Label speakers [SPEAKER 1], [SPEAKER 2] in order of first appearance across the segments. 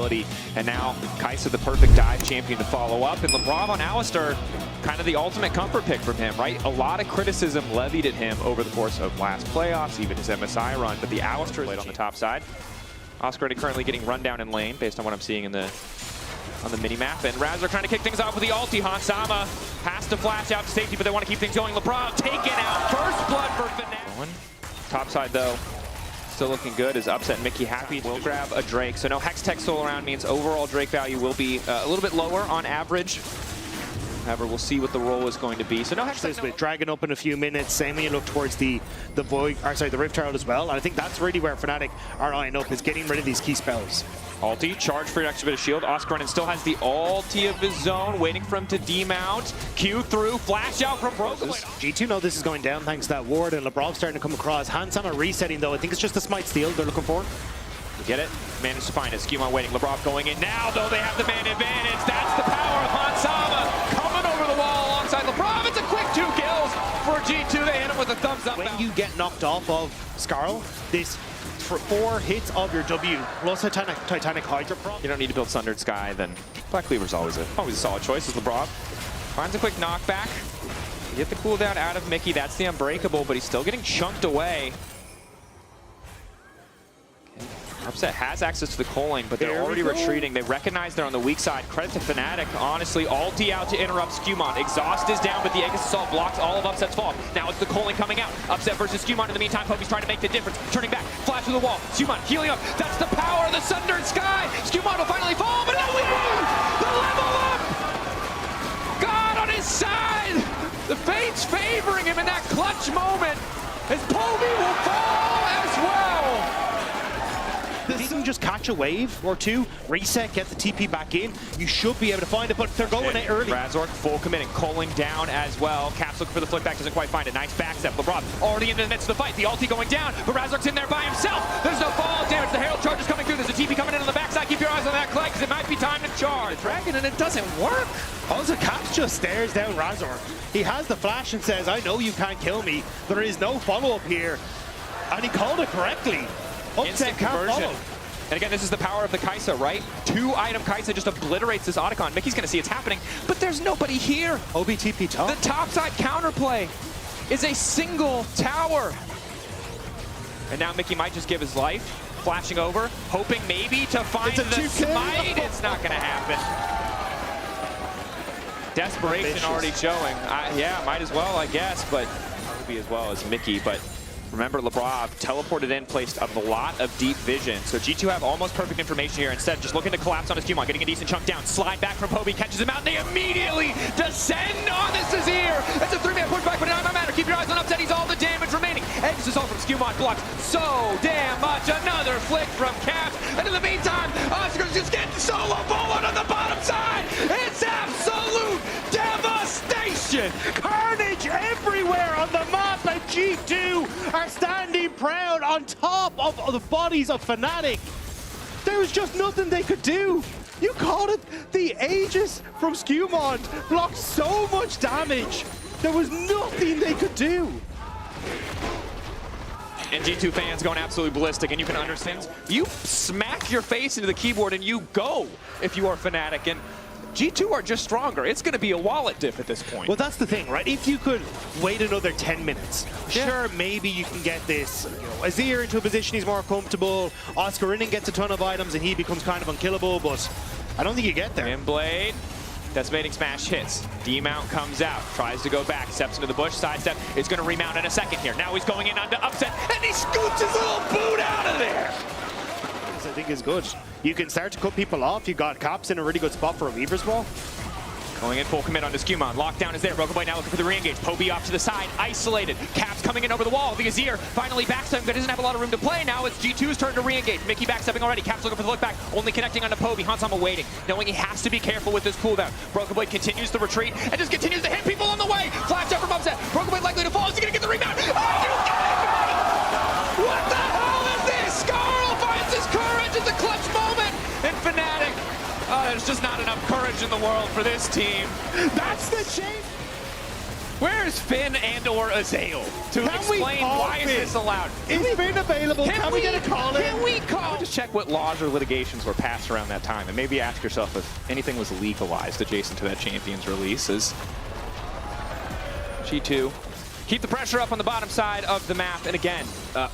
[SPEAKER 1] And now Kai'Sa, the perfect dive champion to follow up, and LeBron on Alistar, kind of the ultimate comfort pick from him, right? A lot of criticism levied at him over the course of last playoffs, even his MSI run, but the Alistar played on the top side. Oscar currently getting run down in lane based on what I'm seeing in on the mini-map, and Razor trying to kick things off with the ulti. Hansama has to flash out to safety, but they want to keep things going. LeBron taken out, first blood for Fnatic. Top side though, still looking good as Upset Mickey happy. We'll grab a Drake. So no Hex Tech Soul around means overall Drake value will be a little bit lower on average. However, we'll see what the role is going to be. So no Hex Tech.
[SPEAKER 2] With Dragon up in a few minutes, same when you look towards the Void, or sorry, the Rift Herald as well. And I think that's really where Fnatic are eyeing up, is getting rid of these key spells.
[SPEAKER 1] Ulti, charge for an extra bit of shield. Oscar still has the ulti of his own, waiting for him to demount. Q through, flash out from Broken.
[SPEAKER 2] G2 know this is going down thanks to that ward, and LeBron starting to come across. Hansama resetting though. I think it's just a smite steal they're looking for.
[SPEAKER 1] Get it? Managed to find it. Skewmon waiting. LeBron going in now, though they have the man advantage. That's the power of Hansama coming over the wall alongside LeBron. It's a quick 2 kills for G2. They hit him with a thumbs up.
[SPEAKER 2] When you get knocked off of Skarl, this 4 hits of your W plus Titanic Hydra prop.
[SPEAKER 1] You don't need to build Sundered Sky, then Black Cleaver's always a solid choice as LeBron. Finds a quick knockback. Get the cooldown out of Mickey. That's the Unbreakable, but he's still getting chunked away. Upset has access to the culling, but they're already retreating. They recognize they're on the weak side. Credit to Fnatic, honestly. Ulti out to interrupt Skewmon. Exhaust is down, but the Aegis Assault blocks all of Upset's fall. Now it's the culling coming out. Upset versus Skewmon. In the meantime, Poby's trying to make the difference. Turning back, flash through the wall. Skewmon healing up. That's the power of the Sundered Sky. Skewmon will finally fall, but no, we win! The level up! God on his side! The fate's favoring him in that clutch moment, as Poby will fall as well!
[SPEAKER 2] If you can just catch a wave or two, reset, get the TP back in, you should be able to find it, but they're going it early.
[SPEAKER 1] Razork full committing, calling down as well. Caps looking for the flick back, doesn't quite find it. Nice backstep. LeBron already into the midst of the fight. The ulti going down, but Razork's in there by himself. There's no fall damage. The Herald charge is coming through. There's a TP coming in on the backside. Keep your eyes on that Clay, because it might be time to charge.
[SPEAKER 2] Dragon, and it doesn't work. Also, Caps just stares down Razork. He has the flash and says, I know you can't kill me. There is no follow-up here. And he called it correctly.
[SPEAKER 1] Instant conversion. And again, this is the power of the Kai'Sa, right? 2-item Kai'Sa just obliterates this Otacon. Mickey's going to see it's happening, but there's nobody here.
[SPEAKER 2] OBTP top.
[SPEAKER 1] The topside counterplay is a single tower. And now Mickey might just give his life, flashing over, hoping maybe to find the smite. It's not going to happen. Desperation already showing. Yeah, might as well, I guess, but probably as well as Mickey, but remember, LeBron teleported in, placed a lot of deep vision. So G2 have almost perfect information here. Instead, just looking to collapse on his Skewmon, getting a decent chunk down. Slide back from Poby, catches him out, and they immediately descend on this Azir. It's a 3-man pushback, but it doesn't matter. Keep your eyes on Upset. He's all the damage remaining. Aegis Assault from Skewmon blocks so damn much. Another flick from Caps. And in the meantime, Oscar's just getting solo bullet on the bottom side. It's absolute devastation.
[SPEAKER 2] Carnage everywhere on the map, and G2 are standing proud on top of the bodies of Fnatic. There was just nothing they could do. You called it the Aegis from Skewmon blocked so much damage. There was nothing they could do.
[SPEAKER 1] And G2 fans going absolutely ballistic, and you can understand. You smack your face into the keyboard and you go if you are Fnatic. And G2 are just stronger. It's going to be a wallet diff at this point.
[SPEAKER 2] Well, that's the thing, right? If you could wait another 10 minutes, sure, maybe you can get this, Azir into a position he's more comfortable, Oscar in and gets a ton of items, and he becomes kind of unkillable, but I don't think you get there.
[SPEAKER 1] Windblade, Decimating Smash hits. D-mount comes out, tries to go back, steps into the bush, sidestep. It's going to remount in a second here. Now he's going in onto Upset, and he scoots his little boot out of there.
[SPEAKER 2] I think is good. You can start to cut people off. You got Caps in a really good spot for a Weaver's Wall.
[SPEAKER 1] Going in full commit onto Skewmon. Lockdown is there. Broken Boy now looking for the re-engage. Poby off to the side, isolated. Caps coming in over the wall. The Azir finally backstepping, but doesn't have a lot of room to play now. It's G2's turn to re-engage. Mickey backstepping already. Caps looking for the look back. Only connecting onto Poby. Hansama waiting, knowing he has to be careful with this cooldown. Broken Boy continues to retreat and just continues to hit people on the way. Flash up from Upset. Broken Boy likely to fall. Is he going to get the rebound? Oh, you get it! What the hell is this? Skarl finds his courage at the clutch moment. And Fnatic, there's just not enough courage in the world for this team.
[SPEAKER 2] That's the change.
[SPEAKER 1] Where's Finn and or Azael to explain why is this allowed?
[SPEAKER 2] Is Finn available? Can we get a call in?
[SPEAKER 1] Can we call? Just check what laws or litigations were passed around that time, and maybe ask yourself if anything was legalized adjacent to that Champions release. As G2 keep the pressure up on the bottom side of the map, and again,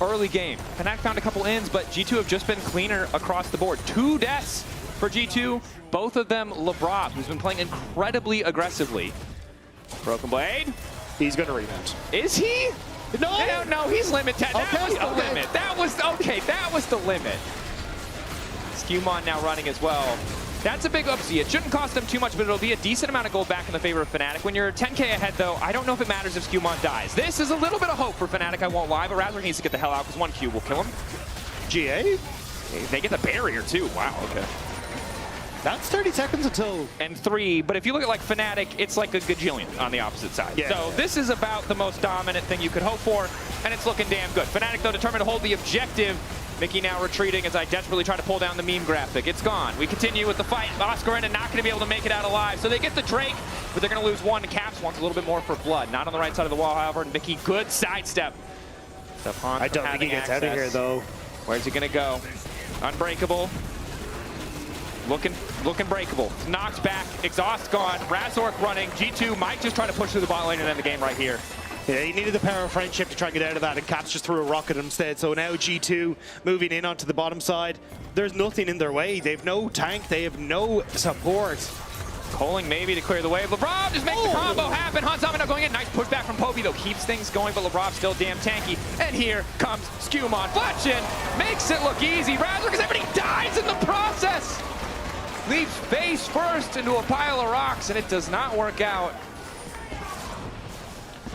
[SPEAKER 1] early game. Fnatic found a couple ins, but G2 have just been cleaner across the board. 2 deaths for G2, both of them LeBron, who's been playing incredibly aggressively. Broken Blade.
[SPEAKER 2] He's going to rebound.
[SPEAKER 1] Is he? No, he's limited. That was the limit. That was the limit. Skewmon now running as well. That's a big upsie. It shouldn't cost them too much, but it'll be a decent amount of gold back in the favor of Fnatic. When you're 10k ahead, though, I don't know if it matters if Skewmon dies. This is a little bit of hope for Fnatic, I won't lie, but Razor needs to get the hell out because 1 Q will kill him.
[SPEAKER 2] GA?
[SPEAKER 1] They get the barrier, too. Wow, okay.
[SPEAKER 2] That's 30 seconds until...
[SPEAKER 1] And 3, but if you look at like Fnatic, it's like a gajillion on the opposite side.
[SPEAKER 2] Yeah,
[SPEAKER 1] so this is about the most dominant thing you could hope for, and it's looking damn good. Fnatic, though, determined to hold the objective. Mickey now retreating as I desperately try to pull down the meme graphic. It's gone. We continue with the fight. Oscar and not going to be able to make it out alive. So they get the Drake, but they're going to lose 1. Caps wants a little bit more for blood. Not on the right side of the wall, however. And Mickey, good sidestep.
[SPEAKER 2] I don't think he gets out of here, though.
[SPEAKER 1] Where's he going to go? Unbreakable. Looking breakable. Knocked back. Exhaust gone. Razork running. G2 might just try to push through the bot lane and end the game right here.
[SPEAKER 2] Yeah, he needed the power of friendship to try and get out of that, and Caps just threw a rocket instead. So now G2 moving in onto the bottom side. There's nothing in their way. They have no tank. They have no support.
[SPEAKER 1] Calling maybe to clear the way. LeBron just makes the combo happen. Hanzama now going in. Nice pushback from Poby, though. Keeps things going, but LeBron still damn tanky. And here comes Skewmon. Fletchin makes it look easy. Razork, because everybody dies in the process. Leaps face first into a pile of rocks, and it does not work out.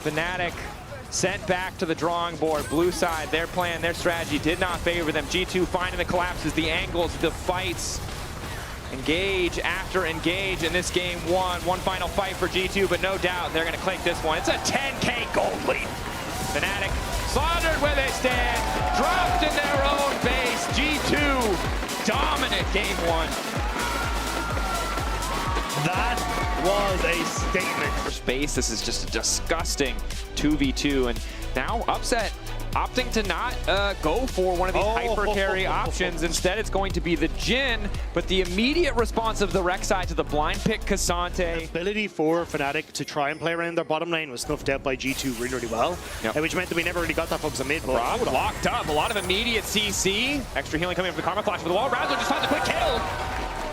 [SPEAKER 1] Fnatic sent back to the drawing board. Blue side, their plan, their strategy did not favor them. G2 finding the collapses, the angles, the fights. Engage after engage in this game 1. One final fight for G2, but no doubt they're going to claim this one. It's a 10k gold lead. Fnatic slaughtered where they stand, dropped in their own base. G2 dominant game 1. That was a statement. For space, this is just a disgusting 2v2, and now Upset opting to not go for one of these hyper carry options. Instead, it's going to be the Jhin, but the immediate response of the Rek'Sai to the blind pick Cassante.
[SPEAKER 2] The ability for Fnatic to try and play around their bottom lane was snuffed out by G2 really, really well, which meant that we never really got that focus on mid.
[SPEAKER 1] Rob locked up, a lot of immediate CC. Extra healing coming from the Karma Flash for the wall. Razor just finds a quick kill.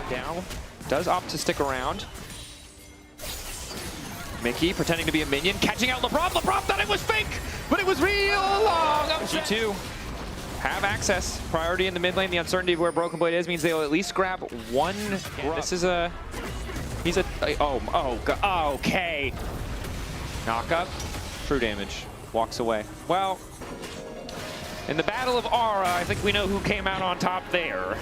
[SPEAKER 1] Down. Does opt to stick around. Mickey pretending to be a minion, catching out LeBron. LeBron thought it was fake, but it was real long. G2 have access. Priority in the mid lane. The uncertainty of where Broken Blade is means they'll at least grab 1. This is a... He's a... okay. Knock up. True damage. Walks away. Well, in the Battle of Aura, I think we know who came out on top there.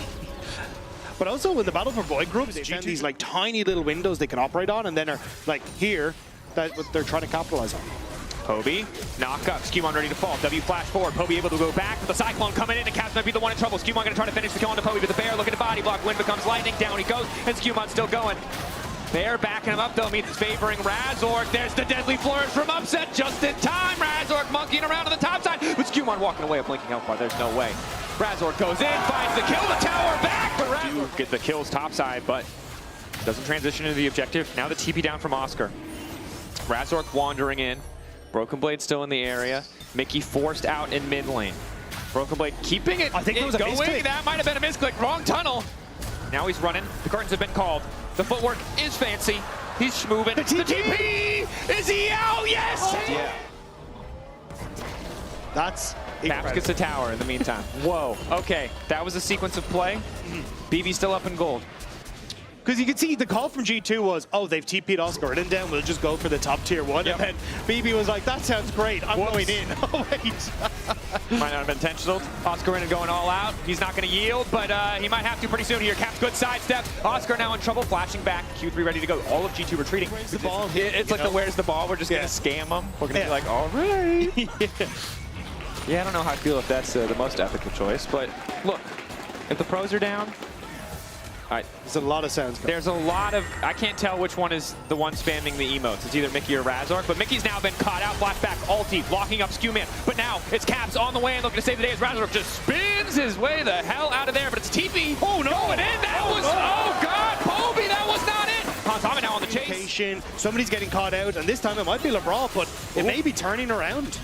[SPEAKER 2] But also in the battle for void groups, they found these like tiny little windows they can operate on, and then are like here that what they're trying to capitalize on.
[SPEAKER 1] Poby, knock up, Skewmon ready to fall. W flash forward, Poby able to go back with the Cyclone coming in, and Caps might be the one in trouble. Skewmon gonna try to finish the kill on the Poby, but the Bear looking to body block. Wind becomes lightning, down he goes, and Skewmon's still going. Bear backing him up though, means it's favoring Razork. There's the deadly flourish from Upset just in time. Razork monkeying around on the top side, but Skewmon walking away, a blinking health bar, there's no way. Razork goes in, finds the kill, the tower back, but Razork get the kills topside, but doesn't transition into the objective. Now the TP down from Oscar. Razork wandering in. Broken Blade still in the area. Mickey forced out in mid lane. Broken Blade keeping it,
[SPEAKER 2] I think it was
[SPEAKER 1] going. That might have been a misclick. Wrong tunnel. Now he's running. The curtains have been called. The footwork is fancy. He's moving. The TP! Is he out? Yes! Oh. Yeah.
[SPEAKER 2] That's
[SPEAKER 1] Caps gets the tower in the meantime. Whoa. Okay, that was a sequence of play. BB still up in gold.
[SPEAKER 2] Because you can see the call from G2 was, oh, they've TP'd Oscar and then we'll just go for the top tier 1.
[SPEAKER 1] Yep.
[SPEAKER 2] And then BB was like, that sounds great. I'm going in. Oh, wait.
[SPEAKER 1] Might not have been intentional. Oscar going all out. He's not going to yield, but he might have to pretty soon here. Caps good sidestep. Oscar now in trouble, flashing back. Q3 ready to go. All of G2 retreating.
[SPEAKER 2] Where's the ball?
[SPEAKER 1] It's like the where's the ball. We're just going to scam them. We're going to be like, all right. Yeah, I don't know how I feel if that's the most ethical choice, but look, if the pros are down,
[SPEAKER 2] There's a lot of sounds going.
[SPEAKER 1] There's a lot of, I can't tell which one is the one spamming the emotes. It's either Mickey or Razork, but Mickey's now been caught out, flashback, ulti, blocking up Skewman. But now it's Caps on the way and looking to save the day as Razork just spins his way the hell out of there, but it's TP. Oh no, going in, that was, oh god, Poby, that was not it. Hanzama now on the chase.
[SPEAKER 2] Somebody's getting caught out, and this time it might be LeBron, but it may be turning around.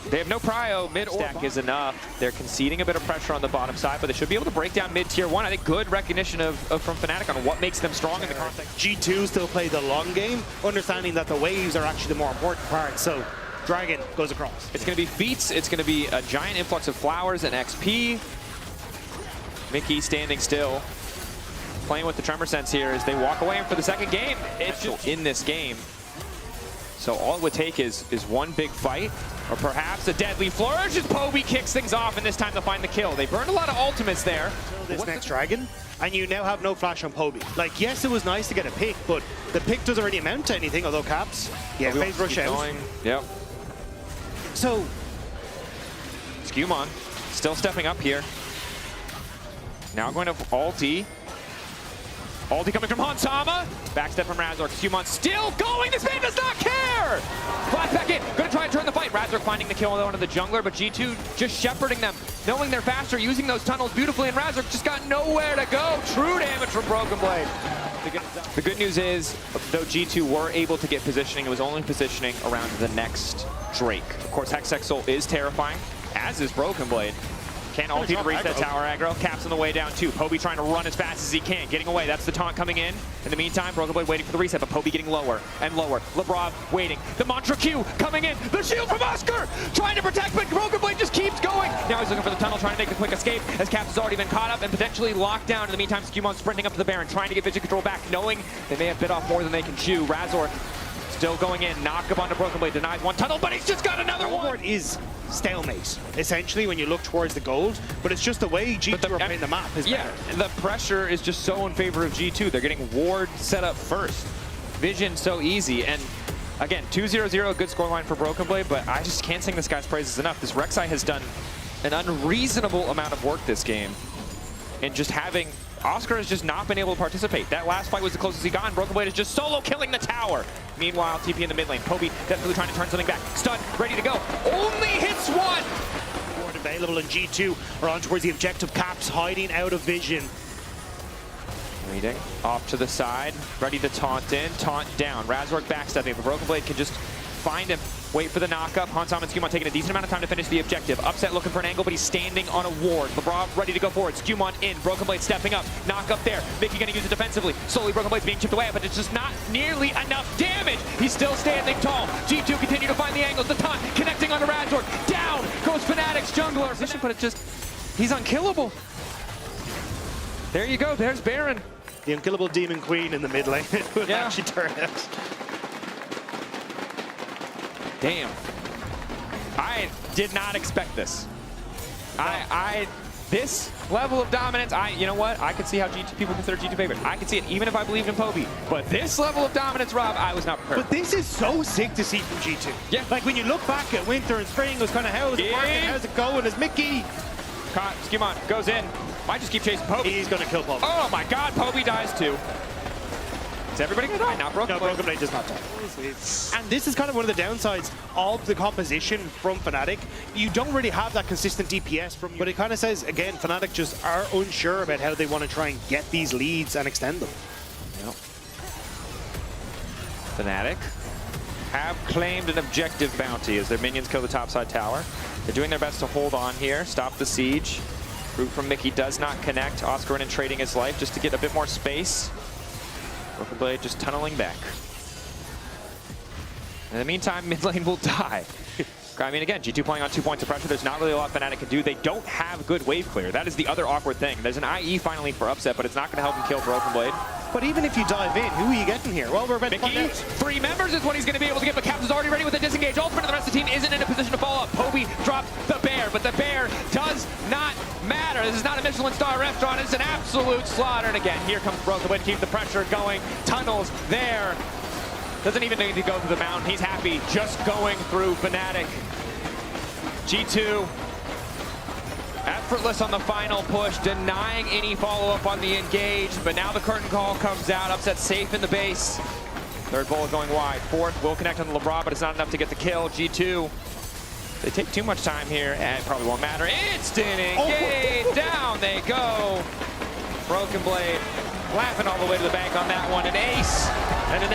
[SPEAKER 1] They have no prio, mid or stack is enough. They're conceding a bit of pressure on the bottom side, but they should be able to break down mid tier 1. I think good recognition from Fnatic on what makes them strong in the context.
[SPEAKER 2] G2 still play the long game, understanding that the waves are actually the more important part, so Dragon goes across.
[SPEAKER 1] It's going to be feats, it's going to be a giant influx of flowers and XP. Mickey standing still, playing with the tremor sense here as they walk away for the second game. It's just in this game. So all it would take is one big fight, or perhaps a deadly flourish as Poby kicks things off, and this time they'll find the kill. They burned a lot of ultimates there.
[SPEAKER 2] This next Dragon, and you now have no flash on Poby. Like, yes, it was nice to get a pick, but the pick doesn't really amount to anything, although Caps, yeah, phase rush out.
[SPEAKER 1] Going. Yep.
[SPEAKER 2] So,
[SPEAKER 1] Skewman still stepping up here. Now going to ulti. Ulti coming from Hanzama. Backstep from Razork. Skewman still going. This man does not care. Flash back in. Gonna try and turn the fight. Razork finding the kill onto the jungler, but G2 just shepherding them, knowing they're faster, using those tunnels beautifully, and Razork just got nowhere to go. True damage from Broken Blade. The good news is, though G2 were able to get positioning, it was only positioning around the next Drake. Of course, Hexexel is terrifying, as is Broken Blade. Can't ulti to reach that tower aggro. Caps on the way down too. Poby trying to run as fast as he can, getting away. That's the taunt coming in. In the meantime, Broken Blade waiting for the reset, but Poby getting lower and lower. Lebrov waiting. The Mantra Q coming in. The shield from Oscar trying to protect, but Broken Blade just keeps going. Now he's looking for the tunnel, trying to make a quick escape as Caps has already been caught up and potentially locked down. In the meantime, Skewman sprinting up to the Baron, trying to get vision control back, knowing they may have bit off more than they can chew. Razor still going in. Knock up onto Broken Blade, denies one tunnel, but he's just got another one.
[SPEAKER 2] Is stalemate, essentially, when you look towards the gold, but it's just the way G2 are playing the map is better.
[SPEAKER 1] The pressure is just so in favor of G2. They're getting ward set up first. Vision so easy, and again, 2-0-0, good scoreline for Broken Blade, but I just can't sing this guy's praises enough. This Rek'Sai has done an unreasonable amount of work this game, and just having Oscar has just not been able to participate. That last fight was the closest he got, and Broken Blade is just solo killing the tower. Meanwhile, TP in the mid lane. Poby definitely trying to turn something back. Stun, ready to go. Only hits one!
[SPEAKER 2] Board available, and G2 are on towards the objective. Caps hiding out of vision.
[SPEAKER 1] Reading off to the side, ready to taunt in, taunt down. Razork backstepping, but Broken Blade can just find him. Wait for the knockup. Hanzama and Skewman taking a decent amount of time to finish the objective. Upset looking for an angle, but he's standing on a ward. LeBron ready to go forward. Skewman in. Broken Blade stepping up. Knock up there. Mickey gonna use it defensively. Slowly Broken Blade's being chipped away, but it's just not nearly enough damage. He's still standing tall. G2 continue to find the angles. The taunt connecting onto Razork. Down goes Fnatic's jungler. But it just, he's unkillable. There you go. There's Baron.
[SPEAKER 2] The unkillable Demon Queen in the mid lane. It would actually turn out.
[SPEAKER 1] Damn. I did not expect this. This level of dominance, you know what? I could see how G2 people consider G2 favorites. I could see it even if I believed in Poby. But this level of dominance, Rob, I was not prepared.
[SPEAKER 2] But this is so sick to see from G2.
[SPEAKER 1] Yeah.
[SPEAKER 2] Like when you look back at winter and spring, it was kind of how's it working, how's it going? Is Mickey?
[SPEAKER 1] Skewman goes in. Might just keep chasing Poby.
[SPEAKER 2] He's going to kill Poby.
[SPEAKER 1] Oh my god, Poby dies too. Is everybody going to die? Not Broken Blade.
[SPEAKER 2] No, Broken Blade does not die. And this is kind of one of the downsides of the composition from Fnatic. You don't really have that consistent DPS from you. But it kind of says, again, Fnatic just are unsure about how they want to try and get these leads and extend them.
[SPEAKER 1] Yep. Fnatic have claimed an objective bounty as their minions kill the topside tower. They're doing their best to hold on here, stop the siege. Root from Mickey does not connect. Oscar in and trading his life just to get a bit more space. Broken Blade just tunneling back. In the meantime, mid lane will die. I mean, again, G2 playing on 2 points of pressure. There's not really a lot Fnatic can do. They don't have good wave clear. That is the other awkward thing. There's an IE finally for upset, but it's not going to help him kill Broken Blade.
[SPEAKER 2] But even if you dive in, who are you getting here? Well, we're about to find out.
[SPEAKER 1] 3 members is what he's going to be able to get, but Caps is already ready with a disengage ultimate, and the rest of the team isn't in a position to follow up. Poby drops the bear, but the bear does not matter. This is not a Michelin star restaurant. It's an absolute slaughter. And again, here comes Broken Blade to keep the pressure going. Tunnels there. Doesn't even need to go through the mountain. He's happy just going through Fnatic. G2 Effortless on the final push, denying any follow-up on the engage, but now the curtain call comes out, upset safe in the base. Third bullet going wide. Fourth will connect on the LeBron, but it's not enough to get the kill. G2, they take too much time here, and it probably won't matter. Instant engage, down they go. Broken Blade, laughing all the way to the bank on that one. An ace and an